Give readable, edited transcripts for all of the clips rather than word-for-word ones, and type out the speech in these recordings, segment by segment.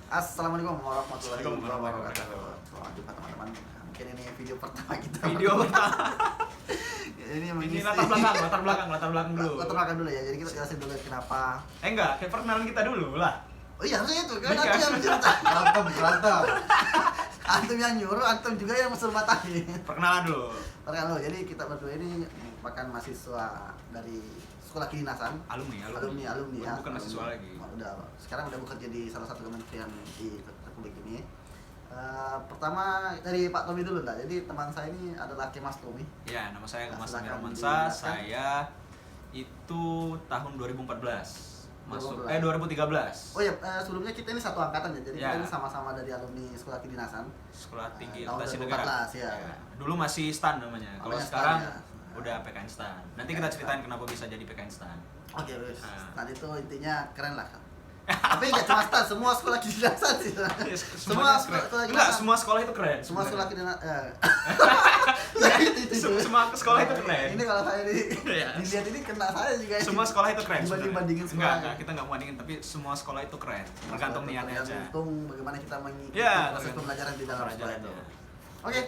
Assalamualaikum warahmatullahi wabarakatuh. Selamat jumpa teman-teman. Mungkin ini video pertama kita. Video pertama. Ini latar belakang dulu. Latar belakang dulu ya. Jadi kita jelasin dulu kenapa. Enggak, kayak perkenalan kita dulu lah. Oh iya harusnya itu kan aku yang cerita. Berantem. Antum yang nyuruh, antum juga yang suruh matahin. Perkenalan dulu. Perkenalan dulu. Jadi kita berdua ini merupakan mahasiswa dari sekolah kedinasan. Alumni ya. Bukan mahasiswa lagi. Sekarang udah bekerja di salah satu kementerian di Republik ini. Pertama dari Pak Tommy dulu lah. Jadi teman saya ini adalah Kemas Tommy. Ya, nama saya Kemas Tommy Silakan Romansa. dijelaskan. Saya itu tahun 2014 masuk 2013. 2013. Oh ya, sebelumnya kita ini satu angkatan ya. Jadi Ya. kita ini sama-sama dari alumni sekolah kedinasan. Sekolah Tinggi Tahun Akuntansi 2014, Negara. ya. Dulu masih STAN namanya. Kalau Namanya sekarang STAN, ya. udah PKN STAN. Nanti kita ceritain kenapa bisa jadi PKN STAN. Oke, terus. Nah. Tadi itu intinya keren lah. Tapi nggak cuma STAN, semua sekolah kedinasan sih. Semua sekolah Enggak, kedinasan. semua sekolah itu keren. Semua sekolah kedinasan. Semua sekolah itu keren. Ini kalau saya Iya. dilihat ini kena saya juga. Semua sekolah itu keren. Dibanding-bandingin sebenarnya. sekolah. Enggak, kita enggak mau bandingin, tapi semua sekolah itu keren. Tergantung niatnya aja. Tergantung bagaimana kita mengikuti Ya, proses tergantung pembelajaran di dalam sekolah itu. pembelajarannya. Oke,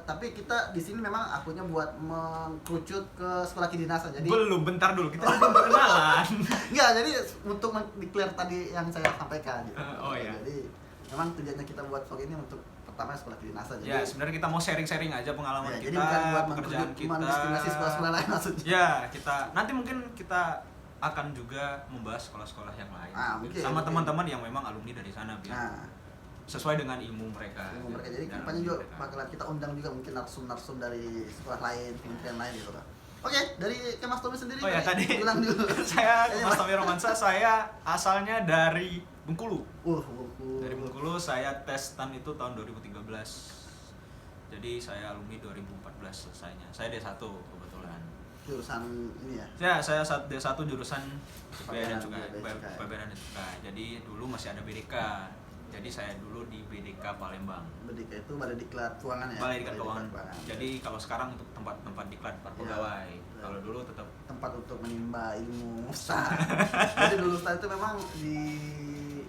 tapi kita di sini memang akunya buat mengkerucut ke sekolah kedinasan. Jadi Belum, bentar dulu. Kita belum perkenalan. enggak, jadi untuk mendeklar tadi yang saya sampaikan gitu. Oh, iya. Jadi memang tujuannya kita buat vlog ini untuk pertama sekolah kedinasan. Ya, sebenarnya kita mau sharing-sharing aja pengalaman ya, kita, jadi bukan buat pekerjaan kita. mendiskriminasi sekolah-sekolah lain maksudnya. Ya, kita nanti mungkin kita akan juga membahas sekolah-sekolah yang lain. Mungkin, sama mungkin. teman-teman yang memang alumni dari sana biar Nah, sesuai dengan ilmu mereka. jadi Dan kedepannya juga mereka. bakalan kita undang juga mungkin narsum-narsum dari sekolah lain, kementerian lain gitu lah. Oke, dari Kemas Tommy sendiri. Oh ya, tadi ulang dulu. saya Mas Tommy Romansa, saya asalnya dari Bengkulu. Buku. Dari Bengkulu, saya tes STAN itu tahun 2013. Jadi saya alumni 2014 selesainya. Saya D1 kebetulan. Jurusan ini ya. Ya, saya D1 jurusan Bea dan Pabeanan Cukai. Cukai. Pabeanan dan Cukai. Jadi dulu masih ada BDK. Jadi saya dulu di BDK Palembang. BDK itu Balai Diklat Keuangan ya. Balai Diklat Keuangan. Jadi kalau sekarang untuk tempat diklat pegawai. Ya. Kalau dulu tetap Tempat untuk menimba ilmu STAN. Jadi dulu STAN itu memang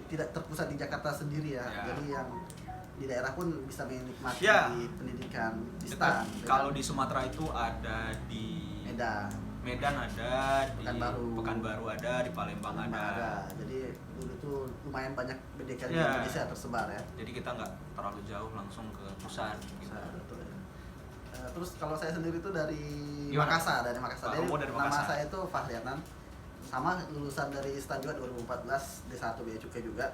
tidak terpusat di Jakarta sendiri ya. Ya. Jadi yang di daerah pun bisa menikmati Ya. pendidikan di dekat. STAN. Kalau di Sumatera itu ada di Medan ada, di Pekanbaru. Pekanbaru ada, di Palembang ada. Jadi dulu itu lumayan banyak BDK di Ya. Indonesia tersebar ya. Jadi kita nggak terlalu jauh langsung ke pusat gitu. Betul ya. Terus kalau saya sendiri itu dari Gimana? Makassar, dari Makassar. Pak, Jadi kamu dari nama Makassar. saya itu Fahrianan. Sama lulusan dari STAN juga 2014 D1 Bea Cukai juga.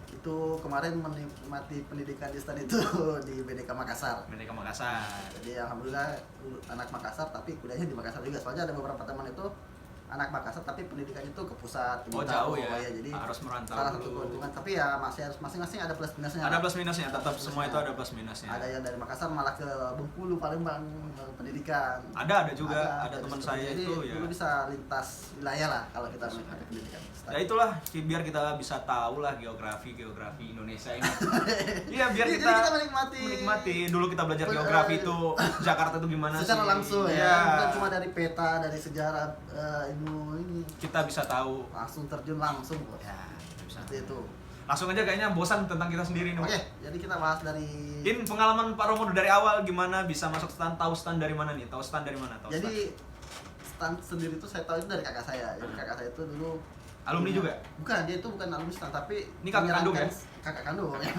Itu kemarin menikmati pendidikan di STAN itu di BDK Makassar. BDK Makassar. Jadi alhamdulillah anak Makassar tapi kuliahnya di Makassar juga. Soalnya ada beberapa teman itu anak Makassar tapi pendidikannya itu ke pusat. Oh, Bintaro, jauh ya. Jadi Harus merantau salah satu dulu. keuntungan. Tapi ya masih harus masing-masing ada plus minusnya. Ada lah. plus minusnya, Ada tetap plus semua itu minusnya. ada plus minusnya. Ada yang dari Makassar malah ke Bengkulu, Palembang pendidikan. Ada juga, ada teman seperti saya jadi itu ya. dulu bisa lintas wilayah lah kalau kita menikmati pendidikan. Ya itulah, biar kita bisa tahu lah geografi Indonesia ini. Iya, biar Jadi kita menikmati dulu kita belajar geografi itu Jakarta itu gimana secara sih. langsung ya, Iya. bukan cuma dari peta, dari sejarah ilmu ini. Kita bisa tahu. Langsung terjun langsung kok. Ya, bisa. Seperti itu. Langsung aja kayaknya bosan tentang kita sendiri nih. Oke, jadi kita bahas dari In pengalaman Pak Romo dari awal gimana bisa masuk STAN, tahu STAN dari mana nih? Tahu STAN dari mana? Tahu Jadi STAN sendiri itu saya tahu itu dari kakak saya. Jadi kakak saya itu dulu alumni juga? Bukan, dia itu bukan alumni STAN tapi Ini kakak kandung ya? Kakak kandung ya.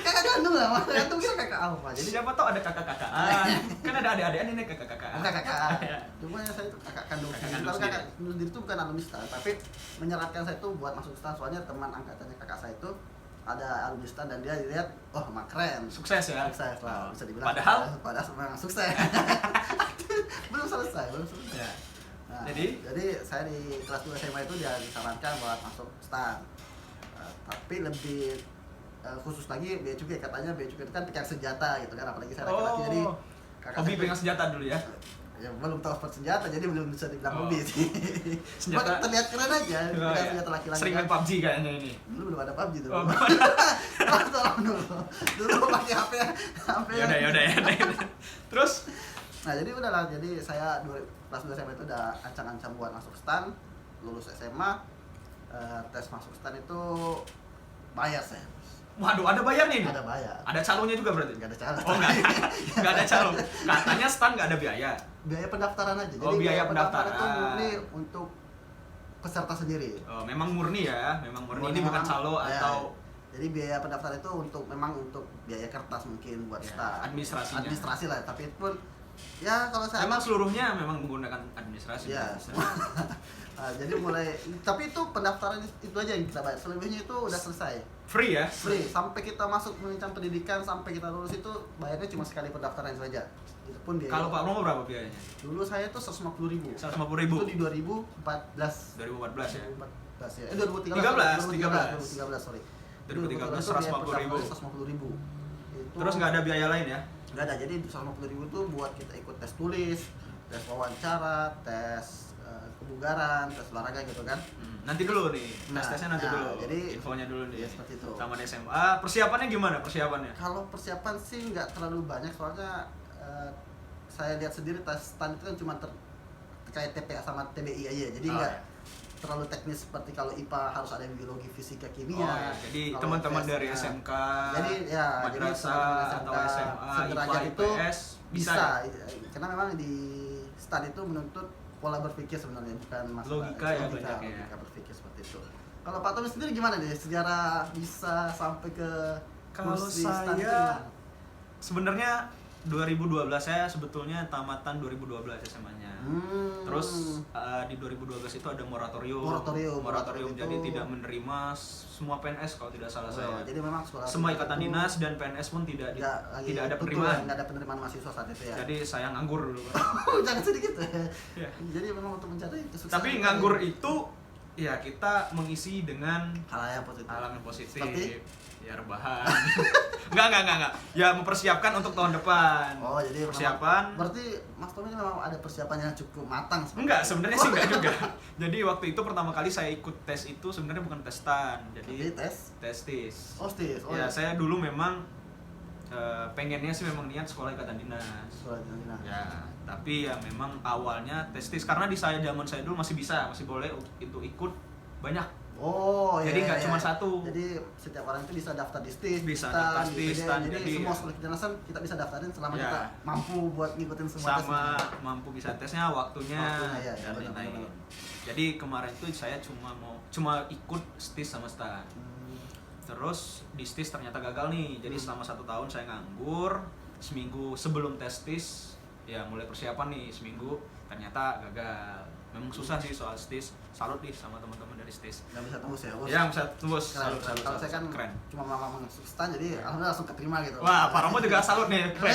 Kakak kandung lah, Mas. Antum kira kakak apa? Jadi siapa tahu ada kakak-kakaan. Kan ada adik-adikan ini kakak-kakaan. bukan kakak. Ya. Cuma saya itu kakak kandung Kakak sendiri. kandung Kalau kakak kandung sendiri itu bukan alumni STAN, tapi menyarankan saya itu buat masuk STAN soalnya teman angkatannya kakak saya itu ada alumni STAN dan dia dilihat, oh emang keren. Sukses ya? Sukses lah, bisa dibilang. Padahal memang sukses. belum selesai. ya. Nah, Jadi saya di kelas 2 SMA itu dia disarankan buat masuk STAN. Tapi lebih khusus lagi Bea Cukai, katanya Bea Cukai itu kan pegang senjata gitu kan, apalagi saya laki-laki jadi kakak hobi saya pegang senjata dulu ya. ya belum tahu senjata jadi belum bisa dibilang Oh. hobi sih. Cuma Senjata- terlihat keren aja Oh, pegang ya. senjata laki-laki. Sering main PUBG kayaknya ini. Dulu belum ada PUBG tuh. Oh, Tolong dulu. Dulu pakai HP. Yaudah. Terus Nah, jadi udahlah. Jadi saya kelas 2 SMA itu udah ancang-ancang buat masuk STAN, lulus SMA, tes masuk STAN itu bayar saya. Waduh, ada bayarnya ini? Ada bayar. Ada calonnya juga berarti? Nggak ada calon. Oh enggak, enggak ada calon. Katanya stan nggak ada biaya. Biaya pendaftaran aja. Oh, biaya pendaftaran. itu murni untuk peserta sendiri. Oh, memang murni ya, memang murni. Murni Ini bukan memang, calo ya. atau Jadi biaya pendaftaran itu memang untuk biaya kertas mungkin buat ya, start. administrasinya. Administrasi lah, tapi itu pun ya kalau saya memang seluruhnya memang menggunakan administrasi. ya. Jadi tapi itu pendaftaran itu aja yang kita bayar. Selebihnya itu udah selesai. Free ya? Free sampai kita masuk mengencang pendidikan, sampai kita lulus itu bayarnya cuma sekali pendaftaran itu aja. Itu pun biaya. Kalau Pak Romo berapa biayanya? Dulu saya tuh 150.000. 150.000. Itu di 2014. 2014 ya. 2014 ya. 13. 2013 sorry. 2013 150.000. Terus nggak ada biaya lain ya? Nggak ada. Jadi 150.000 itu buat kita ikut tes tulis, tes wawancara, tes kebugaran, tes olahraga gitu kan. Nanti dulu nih, tesnya nanti dulu. Jadi infonya dulu nih. Ya, seperti itu. Taman SMA. Persiapannya gimana persiapannya? Kalau persiapan sih nggak terlalu banyak, soalnya saya lihat sendiri tes STAN itu kan cuma terkait TPA sama TBI aja. Jadi nggak terlalu teknis seperti kalau IPA harus ada biologi, fisika, kimia. Ya. Jadi Kalau teman-teman tes, dari SMK, jadi ya, madrasah atau SMA, IPA, itu IPS bisa. ya? Karena memang di STAN itu menuntut pola berpikir sebenarnya, bukan masalah Logika ya banyak ya. logika berpikir seperti itu. Kalau Pak Tommy sendiri gimana nih sejarah bisa sampai ke Kalau kursi STAN itu saya gimana? sebenarnya 2012 saya sebetulnya tamatan 2012 SMA-nya. Terus di 2012 itu ada moratorium jadi itu tidak menerima semua PNS kalau tidak salah saya. Jadi memang Semua ikatan dinas dan PNS pun tidak ada penerimaan. Nggak ada penerimaan mahasiswa saat itu ya. Jadi saya nganggur dulu. Jangan sedikit Ya. Jadi memang untuk mencari kesuksesan. Tapi nganggur itu ya kita mengisi dengan hal yang positif. hal yang positif. Seperti? Ya rebahan. Enggak. Ya mempersiapkan untuk tahun depan. Oh, jadi persiapan. Berarti Mas Tommy memang ada persiapan yang cukup matang. Enggak, sebenarnya sih enggak juga. Jadi waktu itu pertama kali saya ikut tes itu sebenarnya bukan tes STAN. Jadi tes. Oh, tes. Oh, ya, saya dulu memang pengennya sih memang niat sekolah ikatan dinas. Sekolah ikatan dinas. Ya, tapi ya memang awalnya tes karena di zaman saya dulu masih boleh itu ikut banyak. Oh, jadi nggak cuma satu. Jadi setiap orang itu bisa daftar di STIS, bisa daftar di STAN. Jadi semua sekolah kedinasan kita bisa daftarin selama ya, kita mampu buat ngikutin semua sama tesnya. Mampu bisa tesnya, waktunya ya, dan lain-lain. Jadi kemarin itu saya cuma ikut STIS sama STAN. Terus di STIS ternyata gagal nih. Jadi selama 1 tahun saya nganggur. Seminggu sebelum tes STIS ya mulai persiapan nih, seminggu ternyata gagal. Memang susah sih soal STIS. Salut nih sama teman-teman dari STIS. Nggak bisa tembus ya, bos? Ya, bisa tembus. Salut. Kalau saya kan keren. cuma masuk STAN, jadi alhamdulillah langsung keterima gitu. Wah, Pak Romo juga salut nih. Keren.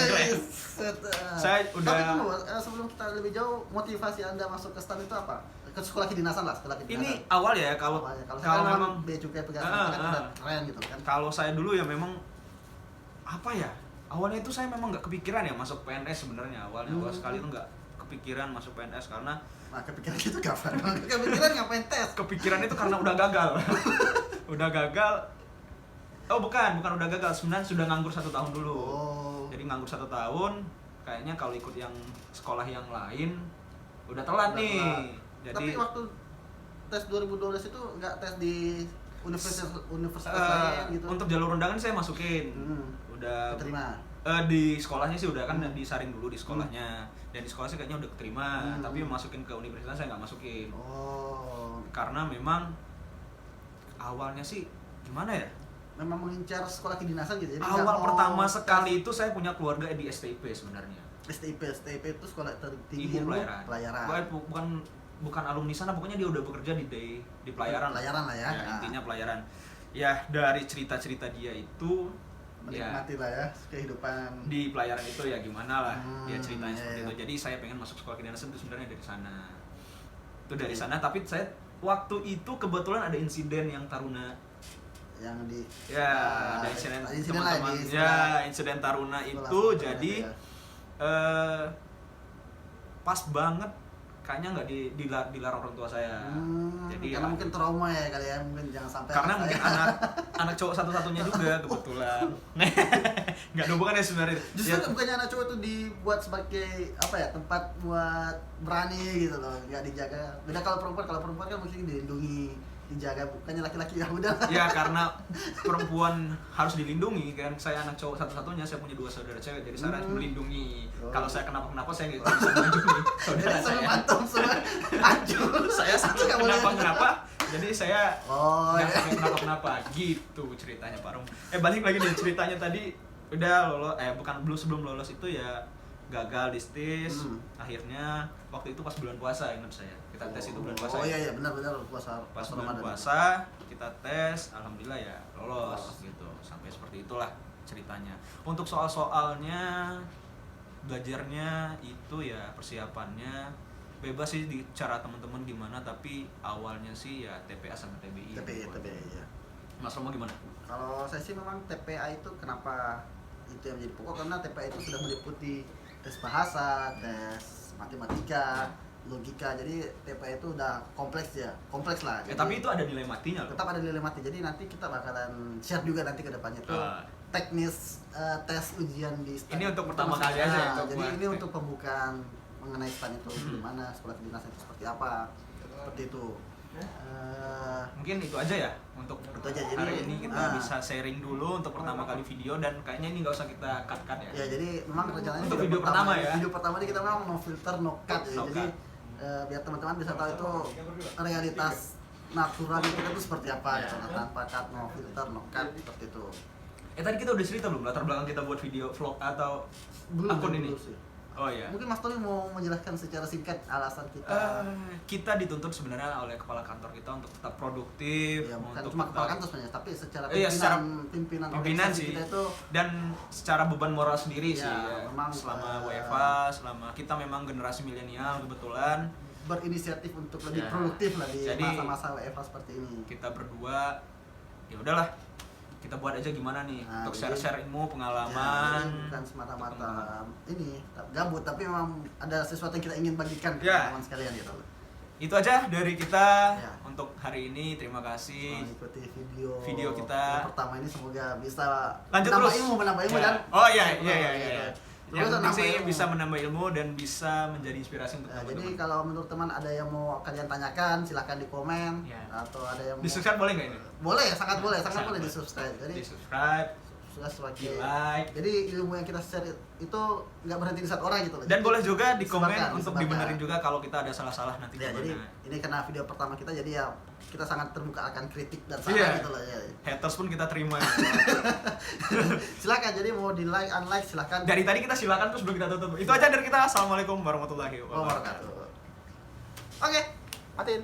Saya udah. Tapi tunggu, sebelum kita lebih jauh, motivasi Anda masuk ke STAN itu apa? Ke sekolah kedinasan lah, sekolah kedinasan. Ini awal ya, kalau memang bea cukai pegang kan udah keren gitu kan. Kalau saya dulu ya memang apa ya? Awalnya itu saya memang nggak kepikiran ya masuk PNS sebenarnya awalnya. Awal sekali itu nggak kepikiran masuk PNS karena kepikiran gitu kapan? Kepikiran ngapain tes? Kepikiran itu karena udah gagal. Udah gagal. Oh bukan udah gagal. Sebenarnya sudah nganggur 1 tahun dulu. Jadi nganggur 1 tahun. Kayaknya kalau ikut yang sekolah yang lain udah telat nih. Jadi tapi waktu tes 2012 itu nggak tes di universitas lain gitu. Untuk jalur undangan saya masukin. Udah keterima. Di sekolahnya sih udah kan disaring dulu di sekolahnya. Dan di sekolah sih kayaknya udah keterima, tapi masukin ke universitas saya nggak masukin. Karena memang awalnya sih gimana ya? Memang mengincar sekolah kedinasan gitu. Jadi awal pertama sekali itu saya punya keluarga di STIP sebenarnya. STIP itu sekolah tertinggi ilmu pelayaran. Bukan alumni sana, pokoknya dia udah bekerja di pelayaran. Pelayaran lah ya. Intinya pelayaran. Ya dari cerita-cerita dia itu menikmati lah ya kehidupan di pelayaran itu ya gimana lah dia ceritanya seperti itu. Jadi saya pengen masuk sekolah kedinasan itu sebenarnya dari sana. Itu dari sana, tapi saya waktu itu kebetulan ada insiden yang Taruna yang di ada insiden teman-teman insiden Taruna itu jadi pas banget kayaknya nggak dilarang orang tua saya. Jadi karena mungkin trauma ya kali ya, mungkin jangan sampai. Karena mungkin anak cowok satu-satunya juga kebetulan. Nggak ada hubungannya sebenarnya. Justru bukannya anak cowok itu dibuat sebagai apa ya, tempat buat berani gitu loh, nggak dijaga. Beda kalau perempuan kan mungkin dilindungi dijaga, bukannya laki-laki ya udah. Ya karena perempuan harus dilindungi kan. Saya anak cowok satu-satunya, saya punya 2 saudara cewek, jadi saya harus melindungi. Kalau saya kenapa-kenapa saya nggak bisa melindungi saudara Jadi saya. mantap semua hancur. Saya satu Nggak boleh. kenapa-kenapa, jadi saya nggak Iya. sampai kenapa-kenapa gitu ceritanya Pak Rum. Balik lagi nih ceritanya tadi, udah lolos, sebelum lolos itu ya gagal di STIS. Akhirnya waktu itu pas bulan puasa, ingat saya, kita tes itu bulan puasa. Oh iya benar puasa. Pas bulan puasa kita tes, alhamdulillah ya lolos gitu. Sampai seperti itulah ceritanya. Untuk soal-soalnya, belajarnya itu ya persiapannya bebas sih, di cara teman-teman gimana, tapi awalnya sih ya TPA sama TBI. TPA ya. Mas Romo gimana? Kalau saya sih memang TPA itu kenapa itu yang menjadi pokok, karena TPA itu sudah meliputi tes bahasa, tes matematika, logika. Jadi TPA itu udah kompleks lah. Jadi, Tapi itu ada nilai matinya loh. tetap ada nilai mati. Jadi nanti kita bakalan share juga nanti ke depannya tuh teknis tes ujian di STAN. Ini untuk pertama kali aja ya, untuk Jadi buat- ini untuk pembukaan mengenai STAN itu gimana, sekolah kedinasan itu seperti apa, seperti itu. Mungkin itu aja ya untuk Itu aja, jadi, hari ini kita bisa sharing dulu untuk pertama kali video, dan kayaknya ini nggak usah kita cut ya. Ya jadi memang rencananya Untuk video pertama ya? Video pertama ini kita memang no filter, no cut ya. No Jadi cut. biar teman-teman bisa tahu itu realitas natural kita itu seperti apa gitu. Tanpa cut, no filter, no cut seperti itu. Tadi kita udah cerita belum latar belakang kita buat video vlog atau akun ini? Belum sih. Oh iya. Mungkin Mas Tony mau menjelaskan secara singkat alasan kita. Kita dituntut sebenarnya oleh kepala kantor kita untuk tetap produktif, Ya, bukan untuk cuma tetap- kepala kantor sebenarnya, tapi secara Iya, secara pimpinan pimpinan organisasi sih, kita itu dan secara beban moral sendiri Ya, sih ya. memang, Selama WFA, selama kita memang generasi milenial kebetulan, berinisiatif untuk lebih Ya. produktif lah di Jadi, masa-masa WFH seperti ini. kita berdua ya udahlah, kita buat aja gimana nih Nah, untuk jadi- share-share ilmu, Ya, pengalaman. ini bukan semata-mata ini gabut, tapi memang ada sesuatu yang kita ingin bagikan ke Ya. teman-teman sekalian gitu. Itu aja dari kita Ya. untuk hari ini. Terima kasih. Mengikuti video kita. yang pertama ini semoga bisa Lanjut menambah terus. menambah ilmu Ya. dan Oh iya. Yang Terus penting nambah sih ilmu. bisa menambah ilmu dan bisa menjadi inspirasi untuk Ya, jadi teman-teman. kalau menurut teman ada yang mau kalian tanyakan, silahkan di komen. Ya. Atau ada yang Di subscribe boleh nggak ini? boleh, sangat boleh Sangat di boleh. subscribe. Jadi Di subscribe, sudah di sebagai like. jadi ilmu yang kita share itu nggak berhenti di satu orang gitu loh. Dan Jadi, boleh juga di komen disebarkan, untuk disebarkan. dibenerin juga kalau kita ada salah-salah nanti. Ya, jadi gimana. ini karena video pertama kita, jadi ya kita sangat terbuka akan kritik dan saran Iya. gitu loh ya. Haters pun kita terima. Silakan, jadi mau di like, unlike silakan. Dari tadi kita silakan, terus sebelum kita tutup. Itu aja dari kita. Assalamualaikum warahmatullahi wabarakatuh. Oke, matiin.